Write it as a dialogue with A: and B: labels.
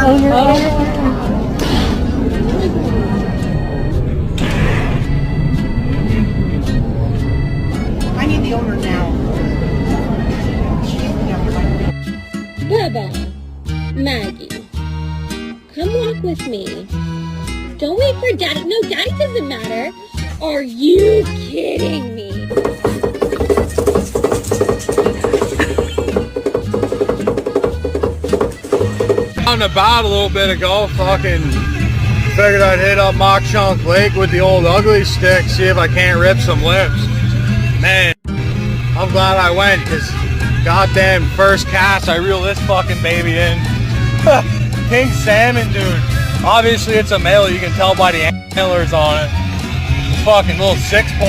A: Owner. I need the owner now.
B: Bubba, Maggie, come walk with me. Don't wait for Daddy. No, Daddy doesn't matter. Are you kidding me?
C: On the boat a little bit ago, fucking figured I'd hit up Mock Chunk Lake with the old ugly stick, see if I can't rip some lips. Man, I'm glad I went, because goddamn first cast I reel this fucking baby in. King salmon, dude. Obviously it's a male, you can tell by the antlers on it. Fucking little 6 point.